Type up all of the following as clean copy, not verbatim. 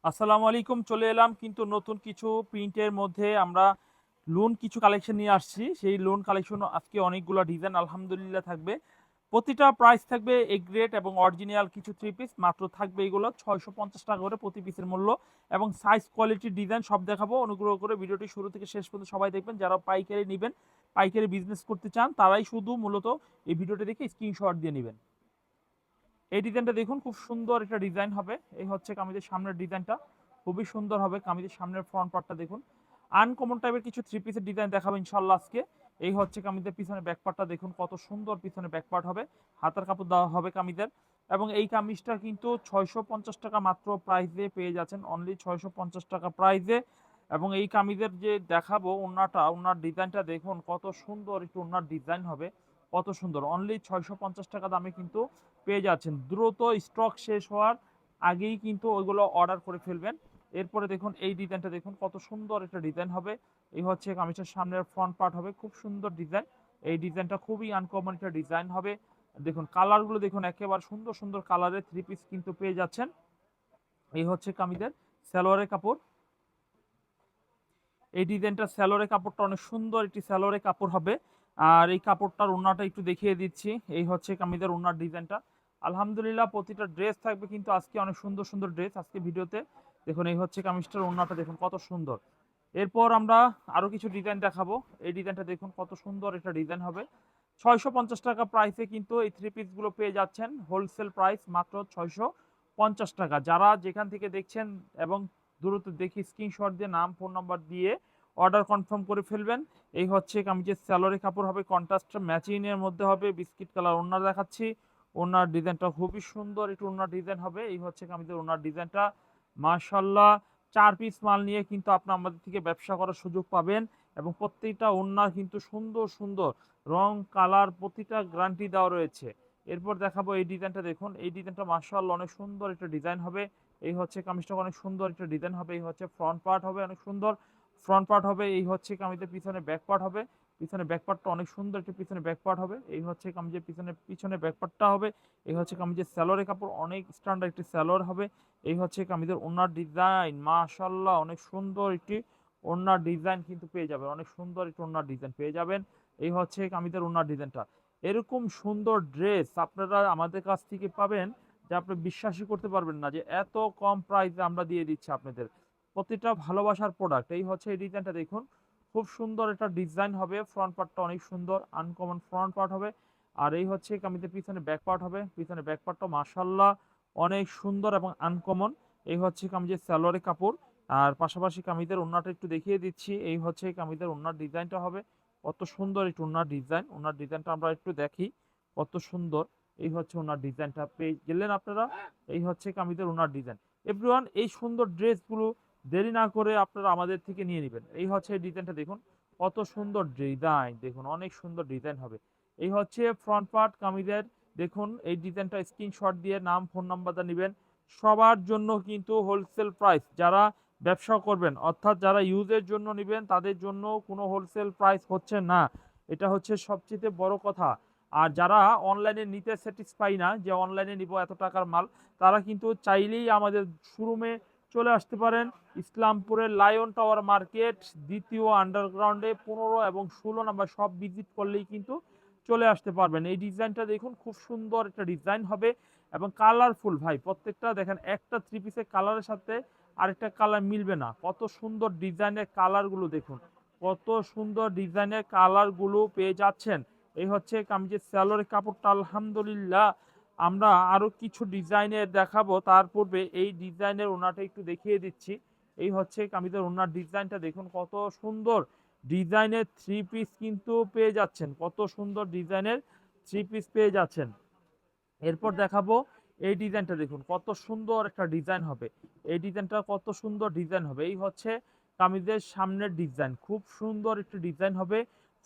আসসালামু আলাইকুম। চলে এলাম কিন্তু নতুন কিছু প্রিন্টের মধ্যে আমরা লোন কিছু কালেকশন নিয়ে আসছি। সেই লোন কালেকশন আজকে অনেকগুলো ডিজাইন আলহামদুলিল্লাহ থাকবে। প্রতিটা প্রাইস থাকবে এ গ্রেড এবং অরিজিনাল কিছু থ্রি পিস মাত্র থাকবে এগুলো ৬৫০ টাকা করে প্রতি পিসের মূল্য এবং সাইজ কোয়ালিটি ডিজাইন সব দেখাবো। অনুগ্রহ করে ভিডিওটি শুরু থেকে শেষ পর্যন্ত সবাই দেখবেন। যারা পাইকারি নেবেন, পাইকারি বিজনেস করতে চান তারাই শুধু মূলত এই ভিডিওটি দেখে স্ক্রিনশট দিয়ে নেবেন। এই ডিজাইনটা দেখুন, খুব সুন্দর একটা ডিজাইন হবে। এই হচ্ছে কামিজের সামনের ডিজাইনটা, খুবই সুন্দর হবে। কামিজের সামনের ফ্রন্ট পার্টটা দেখুন, আনকমন টাইপের কিছু থ্রি পিসের ডিজাইন দেখাবো ইনশাল্লাহ আজকে। এই হচ্ছে কামিজের পিছনে ব্যাক পার্টটা দেখুন, কত সুন্দর পিছনে ব্যাক পার্ট হবে। হাতার কাপড় দেওয়া হবে কামিজের। এবং এই কামিজটা কিন্তু ৬৫০ টাকা মাত্র প্রাইসে পেয়ে যাচ্ছেন, অনলি ৬৫০ টাকা প্রাইসে। এবং এই কামিজের যে দেখাবো ওড়নাটা, ওড়নার ডিজাইনটা দেখুন কত সুন্দর একটু ওড়নার ডিজাইন হবে, কত সুন্দর। অনলি ৬৫০ টাকা দামে কিন্তু পেয়ে যাচ্ছেন। দ্রুত স্টক শেষ হওয়ার আগেই কিন্তু ওইগুলো অর্ডার করে ফেলবেন। এরপরে দেখুন এই ডিজাইনটা দেখুন, কত সুন্দর একটা ডিজাইন হবে। এই হচ্ছে কামিজের সামনের ফ্রন্ট পার্ট হবে, খুব সুন্দর ডিজাইন। এই ডিজাইনটা খুবই আনকমন একটা ডিজাইন হবে। দেখুন কালারগুলো দেখুন, একেবারে সুন্দর সুন্দর কালারের থ্রি পিস কিন্তু পেয়ে যাচ্ছেন। এই হচ্ছে কামিজের সালোয়ারের কাপড়। এই ডিজাইনটা সালোয়ারের কাপড়টা অনেক সুন্দর একটি সালোয়ারের কাপড় হবে। আর এই কাপড়টার ওড়নাটা একটু দেখিয়ে দিচ্ছি। এই হচ্ছে কামিজের ওড়নার ডিজাইনটা। আলহামদুলিল্লাহ প্রতিটা ড্রেস থাকবে কিন্তু আজকে অনেক সুন্দর সুন্দর ড্রেস আজকে ভিডিওতে। দেখুন এই হচ্ছে কামিজটার ওড়নাটা দেখুন কত সুন্দর। এরপর আমরা আরো কিছু ডিজাইন দেখাবো। এই ডিজাইনটা দেখুন কত সুন্দর একটা ডিজাইন হবে। ৬৫০ টাকা প্রাইসে কিন্তু এই থ্রি পিস গুলো পেয়ে যাচ্ছেন। হোলসেল প্রাইস মাত্র ৬৫০ টাকা। যারা যেখান থেকে দেখছেন এবং দ্রুত দেখি স্ক্রিনশট দিয়ে নাম ফোন নাম্বার দিয়ে অর্ডার কনফার্ম করে ফেলবেন। এই হচ্ছে কামিজের সালোয়ারের কাপড় হবে, কন্ট্রাস্ট ম্যাচিং এর মধ্যে হবে। বিস্কিট কালার ওড়না দেখাচ্ছি। ওড়নার ডিজাইনটা খুবই সুন্দর একটু ওড়নার ডিজাইন হবে। এই হচ্ছে কামিজের ওড়নার ডিজাইনটা। মাশাআল্লাহ, ৪ পিস মাল নিয়ে কিন্তু আপনি আমাদের থেকে ব্যবসা করার সুযোগ পাবেন। এবং প্রত্যেকটা ওড়না কিন্তু সুন্দর সুন্দর রং কালার প্রতিটা গ্যারান্টি দেওয়া রয়েছে। এরপর দেখাবো এই ডিজাইনটা দেখুন। এই ডিজাইনটা মাশাআল্লাহ অনেক সুন্দর একটা ডিজাইন হবে। এই হচ্ছে কামিজটা অনেক সুন্দর একটা ডিজাইন হবে। এই হচ্ছে ফ্রন্ট পার্ট হবে, অনেক সুন্দর ফ্রন্ট পার্ট হবে। এই হচ্ছে কামিজের পিছনে ব্যাক পার্ট হবে। পিছনে ব্যাক পার্টটা অনেক সুন্দর একটা পিছনে ব্যাক পার্ট হবে। এই হচ্ছে কামিজের পিছনে ব্যাক পার্টটা হবে। এই হচ্ছে কামিজের সালোয়ারের কাপড়, অনেক স্ট্যান্ডার্ড একটি সালোয়ার হবে। এই হচ্ছে কামিজের ওড়নার ডিজাইন, মাশাআল্লাহ অনেক সুন্দর একটি ওড়নার ডিজাইন কিন্তু পেয়ে যাবেন। অনেক সুন্দর একটি ওড়নার ডিজাইন পেয়ে যাবেন। এই হচ্ছে কামিজের ওড়নার ডিজাইনটা। এরকম সুন্দর ড্রেস আপনারা আমাদের কাছ থেকে পাবেন যে আপনি বিশ্বাসই করতে পারবেন না যে এত কম প্রাইসে আমরা দিয়ে দিচ্ছি আপনাদের। প্রতিটা ভালোবাসার প্রোডাক্ট। এই হচ্ছে এই ডিজাইনটা দেখুন, খুব সুন্দর একটা ডিজাইন হবে। ফ্রন্ট পার্টটা অনেক সুন্দর আনকমন ফ্রন্ট পার্ট হবে। আর এই হচ্ছে কামিজের পিছনে ব্যাক পার্ট হবে। পিছনে ব্যাক পার্টটা মাশাআল্লাহ অনেক সুন্দর এবং আনকমন। এই হচ্ছে কামিজের সালোয়ারের কাপড়। আর পাশাপাশি কামিজের ওড়নাটা একটু দেখিয়ে দিচ্ছি। এই হচ্ছে কামিজের ওড়নার ডিজাইনটা হবে, কত সুন্দর একটু ওড়নার ডিজাইন। ওড়নার ডিজাইনটা আমরা একটু দেখি, কত সুন্দর। এই হচ্ছে ওনার ডিজাইনটা পেয়ে গেলেন আপনারা। এই হচ্ছে কামিজের ওনার ডিজাইন। এভরিওয়ান, এই সুন্দর ড্রেসগুলো দেরি না করে আপনারা আমাদের থেকে নিয়ে নেবেন। এই হচ্ছে এই ডিজাইনটা দেখুন, কত সুন্দর ডিজাইন দেখুন, অনেক সুন্দর ডিজাইন হবে। এই হচ্ছে ফ্রন্ট পার্ট কামিজের। দেখুন এই ডিজাইনটা স্ক্রিনশট দিয়ে নাম ফোন নাম্বারটা নেবেন। সবার জন্য কিন্তু হোলসেল প্রাইস। যারা ব্যবসা করবেন অর্থাৎ যারা ইউজের জন্য নেবেন তাদের জন্য কোনো হোলসেল প্রাইস হচ্ছে না, এটা হচ্ছে সবচেয়ে বড় কথা। আর যারা অনলাইনে নিতে স্যাটিসফাই না যে অনলাইনে নিব এত টাকার মাল, তারা কিন্তু চাইলেই আমাদের শোরুমে চলে আসতে পারেন। ইসলামপুরের লায়ন টাওয়ার মার্কেট দ্বিতীয় আন্ডারগ্রাউন্ডে ১৫ এবং ১৬ নাম্বার সব ভিজিট করলেই কিন্তু চলে আসতে পারবেন। এই ডিজাইনটা দেখুন, খুব সুন্দর একটা ডিজাইন হবে এবং কালারফুল। ভাই প্রত্যেকটা দেখেন, একটা থ্রি পিসের কালারের সাথে আরেকটা কালার মিলবে না। কত সুন্দর ডিজাইনের কালারগুলো দেখুন, কত সুন্দর ডিজাইনের কালারগুলো পেয়ে যাচ্ছেন। এই হচ্ছে কামিজের সালোয়ারের কাপড়টা। আলহামদুলিল্লাহ আমরা আরো কিছু ডিজাইনের দেখাবো, তার পূর্বে এই ডিজাইনের ওনাটা একটু দেখিয়ে দিচ্ছি। এই হচ্ছে কামিজের ওনার ডিজাইনটা দেখুন, কত সুন্দর ডিজাইনের থ্রি পিস কিন্তু পেয়ে যাচ্ছেন, কত সুন্দর ডিজাইনের থ্রি পিস পেয়ে যাচ্ছেন। এরপর দেখাবো এই ডিজাইনটা দেখুন, কত সুন্দর একটা ডিজাইন হবে। এই ডিজাইনটা কত সুন্দর ডিজাইন হবে। এই হচ্ছে কামিজের সামনের ডিজাইন, খুব সুন্দর একটি ডিজাইন হবে।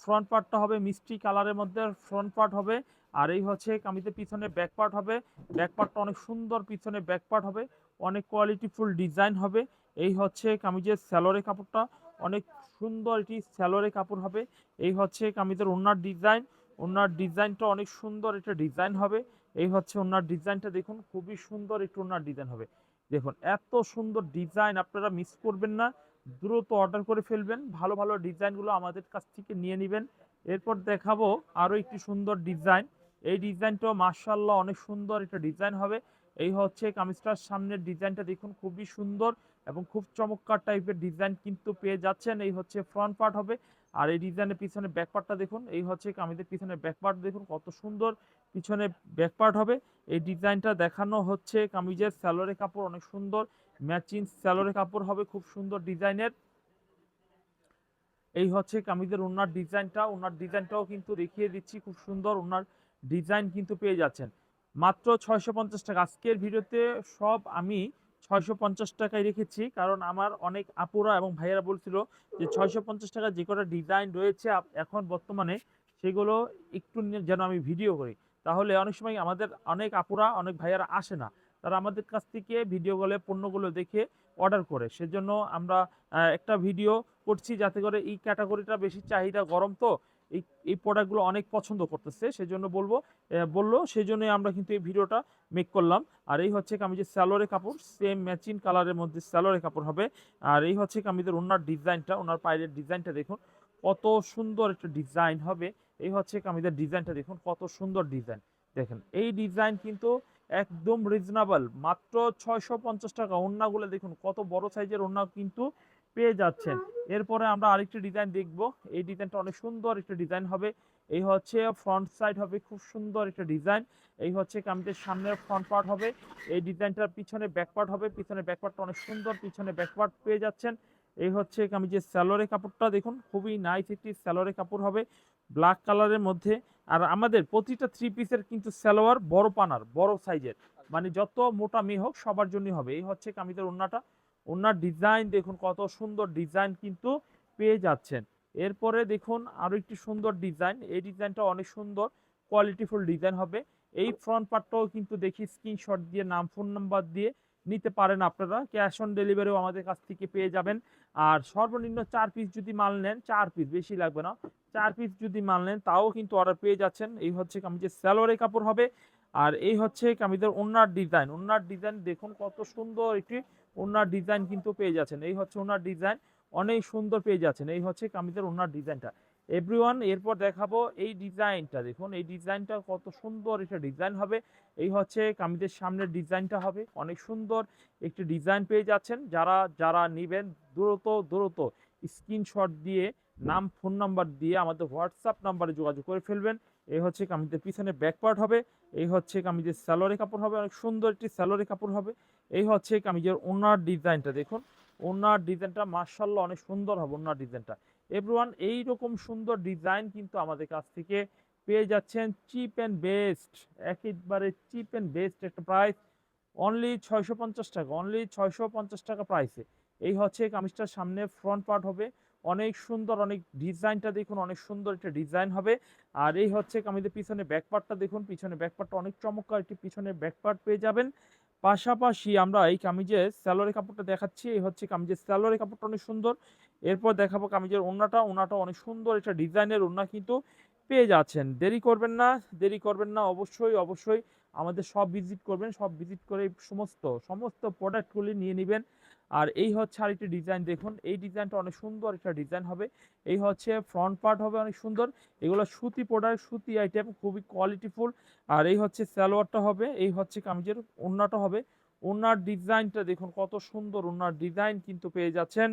ফ্রন্ট পার্টটা হবে মিষ্টি কালারের মধ্যে ফ্রন্ট পার্ট হবে। আর এই হচ্ছে কামিজের পিছনে ব্যাক পার্ট হবে। ব্যাক পার্টটা অনেক সুন্দর, পিছনে ব্যাক পার্ট হবে, অনেক কোয়ালিটিফুল ডিজাইন হবে। এই হচ্ছে কামিজের সালোয়ারের কাপড়টা, অনেক সুন্দর এটি সালোয়ারের কাপড় হবে। এই হচ্ছে কামিজের ওড়নার ডিজাইন। ওড়নার ডিজাইনটা অনেক সুন্দর একটা ডিজাইন হবে। এই হচ্ছে ওনার ডিজাইনটা দেখুন, খুবই সুন্দর একটু ওনার ডিজাইন হবে। দেখুন এত সুন্দর ডিজাইন, আপনারা মিস করবেন না, দ্রুত অর্ডার করে ফেলবেন, ভালো ভালো ডিজাইনগুলো আমাদের কাছ থেকে নিয়ে নেবেন। এরপর দেখাবো আরো একটি সুন্দর ডিজাইন। এই ডিজাইনটাও মাশাআল্লাহ অনেক সুন্দর একটা ডিজাইন হবে। এই হচ্ছে কামিজটার সামনের ডিজাইনটা দেখুন, খুবই সুন্দর এবং খুব চমৎকার টাইপের ডিজাইন কিন্তু পেয়ে যাচ্ছেন। এই হচ্ছে ফ্রন্ট পার্ট হবে, আর এই ডিজাইনের পিছনে ব্যাক পার্টটা দেখুন। এই হচ্ছে কামিজের পিছনে ব্যাক পার্ট দেখুন কত সুন্দর পিছনে ব্যাক পার্ট হবে। এই ডিজাইনটা দেখানো হচ্ছে কামিজের সালোয়ারের কাপড় অনেক সুন্দর, ম্যাচিং সালোয়ারের কাপড় হবে খুব সুন্দর ডিজাইনের। এই হচ্ছে কামিজের ওড়নার ডিজাইনটা, ওড়নার ডিজাইনটাও কিন্তু দেখিয়ে দিচ্ছি, খুব সুন্দর ওড়নার ডিজাইন কিন্তু পেয়ে যাচ্ছেন মাত্র 650 টাকা। আজকের ভিডিওতে সব আমি 650 টাকায় রেখেছি, কারণ আমার অনেক আপুরা এবং ভাইয়েরা বলছিল যে 650 টাকা যে কটা ডিজাইন রয়েছে এখন বর্তমানে সেগুলো একটু যেন আমি ভিডিও করি, তাহলে অনেক সময় আমাদের অনেক আপুরা অনেক ভাইয়েরা আসে না, তারা আমাদের কাছ থেকে ভিডিওগুলো পণ্যগুলো দেখে অর্ডার করে। সেজন্য আমরা একটা ভিডিও করছি যাতে করে এই ক্যাটাগরিটা বেশি চাহিদা গরম, তো এই এই প্রোডাক্টগুলো অনেক পছন্দ করতেছে, সেজন্য বললো সেজন্যই আমরা কিন্তু এই ভিডিওটা মেক করলাম। আর এই হচ্ছে কামিজের সালোয়ারের কাপড়, সেম ম্যাচিং কালারের মধ্যে সালোয়ারের কাপড় হবে। আর এই হচ্ছে কামিজের ওনার ডিজাইনটা, ওনার পায়ের ডিজাইনটা দেখুন কত সুন্দর একটা ডিজাইন হবে। এই হচ্ছে কামিজের ডিজাইনটা দেখুন কত সুন্দর ডিজাইন। দেখেন এই ডিজাইন কিন্তু একদম রিজনেবল, মাত্র 650 টাকা। ওড়নাগুলো দেখুন কত বড় সাইজের ওড়না কিন্তু পেয়ে যাচ্ছেন। এরপরে আমরা আরেকটি ডিজাইন দেখব। এই ডিজাইনটা অনেক সুন্দর একটা ডিজাইন হবে। এই হচ্ছে ফ্রন্ট সাইড হবে, খুব সুন্দর একটা ডিজাইন। এই হচ্ছে কামিজের সামনের ফ্রন্ট পার্ট হবে। এই ডিজাইনটার পিছনে ব্যাক পার্ট হবে, পিছনে ব্যাক পার্টটা অনেক সুন্দর, পিছনে ব্যাক পার্ট পেয়ে যাচ্ছেন। এই হচ্ছে কামিজের সালোয়ারের কাপড়টা দেখুন, খুবই নাইস একটি সালোয়ারের কাপড় হবে ব্ল্যাক কালারের মধ্যে। আর আমাদের প্রতিটা থ্রি পিসের কিন্তু সালোয়ার বড় পানার, বড় সাইজের, মানে যত মোটা মেয়ে হোক সবার জন্য হবে। এই হচ্ছে কামিজের ওড়নাটা, ওনার ডিজাইন দেখুন কত সুন্দর ডিজাইন কিন্তু পেয়ে যাচ্ছেন। এরপরে দেখুন আরো একটি সুন্দর ডিজাইন, এই ডিজাইনটা অনেক সুন্দর কোয়ালিটিফুল ডিজাইন হবে। এই ফ্রন্ট পার্টটাও কিন্তু দেখি স্ক্রিনশট দিয়ে নাম ফোন নাম্বার দিয়ে নিতে পারেন আপনারা, ক্যাশ অন ডেলিভারিও আমাদের কাছ থেকে পেয়ে যাবেন। আর সর্বনিম্ন 4 পিস যদি মাল নেন, 4 পিস বেশি লাগবে না, 4 পিস যদি মাল নেন তাও কিন্তু অর্ডার পেয়ে যাচ্ছেন। এই হচ্ছে কামিজের সালোয়ারের কাপড় হবে। আর এই হচ্ছে কামিজের ওড়নার ডিজাইন, ওড়নার ডিজাইন দেখুন কত সুন্দর একটি ওড়নার ডিজাইন কিন্তু পেয়ে যাচ্ছেন। এই হচ্ছে ওড়নার ডিজাইন, অনেক সুন্দর পেয়ে যাচ্ছেন। এই হচ্ছে কামিজের ওড়নার ডিজাইনটা এভরিওয়ান। এরপর দেখাবো এই ডিজাইনটা দেখুন, এই ডিজাইনটা কত সুন্দর একটা ডিজাইন হবে। এই হচ্ছে কামিজের সামনের ডিজাইনটা হবে, অনেক সুন্দর একটি ডিজাইন পেয়ে যাচ্ছেন। যারা যারা নেবেন দ্রুত দ্রুত স্ক্রিনশট দিয়ে নাম ফোন নাম্বার দিয়ে আমাদের হোয়াটসঅ্যাপ নাম্বারে যোগাযোগ করে ফেলবেন। এই হচ্ছে কামিজের পিছনে ব্যাক পার্ট হবে। এই হচ্ছে কামিজের সালোয়ারের কাপড় হবে, অনেক সুন্দর একটি সালোয়ারের কাপড় হবে। এই হচ্ছে কামিজের ওনার ডিজাইনটা দেখুন, ওনার ডিজাইনটা মাশাআল্লাহ অনেক সুন্দর হবে ওনার ডিজাইনটা। এভরিওয়ান এইরকম সুন্দর ডিজাইন কিন্তু আমাদের কাছ থেকে পেয়ে যাচ্ছেন চিপ অ্যান্ড বেস্ট, একেবারে চিপ অ্যান্ড বেস্ট একটা প্রাইস, অনলি 650 টাকা, অনলি 650 টাকা প্রাইসে। এই হচ্ছে কামিজটার সামনে ফ্রন্ট পার্ট হবে, অনেক সুন্দর, অনেক ডিজাইনটা দেখুন অনেক সুন্দর একটা ডিজাইন হবে। আর এই হচ্ছে কামিজের পিছনে ব্যাক পার্টটা দেখুন, পিছনে ব্যাক পার্টটা অনেক চমৎকার একটি পিছনে ব্যাক পার্ট পেয়ে যাবেন। পাশাপাশি আমরা এই কামিজের সালোয়ারের কাপড়টা দেখাচ্ছি। এই হচ্ছে কামিজের সালোয়ারের কাপড়টা অনেক সুন্দর। এরপর দেখাবো কামিজের ওড়নাটা, ওড়নাটা অনেক সুন্দর একটা ডিজাইনের ওড়না কিন্তু পেয়ে যাচ্ছেন। দেরি করবেন না, দেরি করবেন না, অবশ্যই অবশ্যই আমাদের সব ভিজিট করবেন, সব ভিজিট করে সমস্ত সমস্ত প্রোডাক্টগুলি নিয়ে নেবেন। আর এই হচ্ছে আরেকটি ডিজাইন দেখুন, এই ডিজাইনটা অনেক সুন্দর একটা ডিজাইন হবে। এই হচ্ছে ফ্রন্ট পার্ট হবে অনেক সুন্দর, এগুলো সুতি প্রোডাক্ট, সুতি আইটেম, খুবই কোয়ালিটিফুল। আর এই হচ্ছে সালোয়ারটা হবে, এই হচ্ছে কামিজের ওড়নাটা হবে। ওড়নার ডিজাইনটা দেখুন কত সুন্দর ওড়নার ডিজাইন কিন্তু পেয়ে যাচ্ছেন।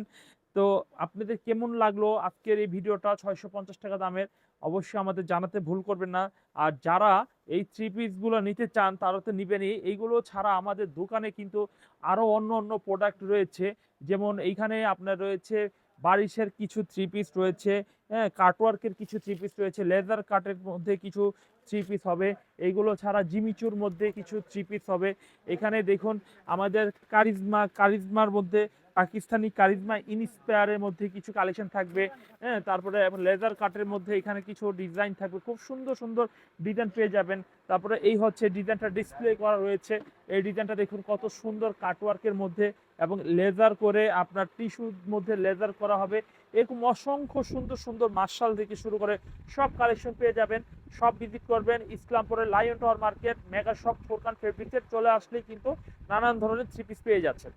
তো আপনাদের কেমন লাগলো আজকের এই ভিডিওটা 650 টাকা দামের, অবশ্যই আমাদের জানাতে ভুল করবেন না। আর যারা এই থ্রি পিসগুলো নিতে চান তারা তো নিবেনই, এইগুলো ছাড়া আমাদের দোকানে কিন্তু আরও অন্য অন্য প্রোডাক্ট রয়েছে। যেমন এইখানে আপনার রয়েছে বারিশের কিছু থ্রি পিস রয়েছে, হ্যাঁ, কাটওয়ার্কের কিছু থ্রি পিস রয়েছে, লেদার কাটের মধ্যে কিছু থ্রি পিস হবে। এইগুলো ছাড়া জিমিচুর মধ্যে কিছু থ্রি পিস হবে। এখানে দেখুন আমাদের কারিজমার মধ্যে পাকিস্তানি কারিজমা ইনস্পায়ারের মধ্যে কিছু কালেকশন থাকবে, হ্যাঁ, তারপরে লেজার কাটের মধ্যে এখানে কিছু ডিজাইন থাকবে, খুব সুন্দর সুন্দর ডিজাইন পেয়ে যাবেন। তারপরে এই হচ্ছে ডিজাইনটা ডিসপ্লে করা রয়েছে, এই ডিজাইনটা দেখুন কত সুন্দর কাটওয়ার্কের মধ্যে এবং লেজার করে আপনার টিস্যুর মধ্যে লেজার করা হবে। এরকম অসংখ্য সুন্দর সুন্দর মার্শাল থেকে শুরু করে সব কালেকশন পেয়ে যাবেন। সব ভিজিট করবেন। ইসলামপুরের lion tower market, mega shop, Forkan ফেব্রিক্সের চলে আসলেই কিন্তু নানান ধরনের থ্রি পিস পেয়ে যাচ্ছেন।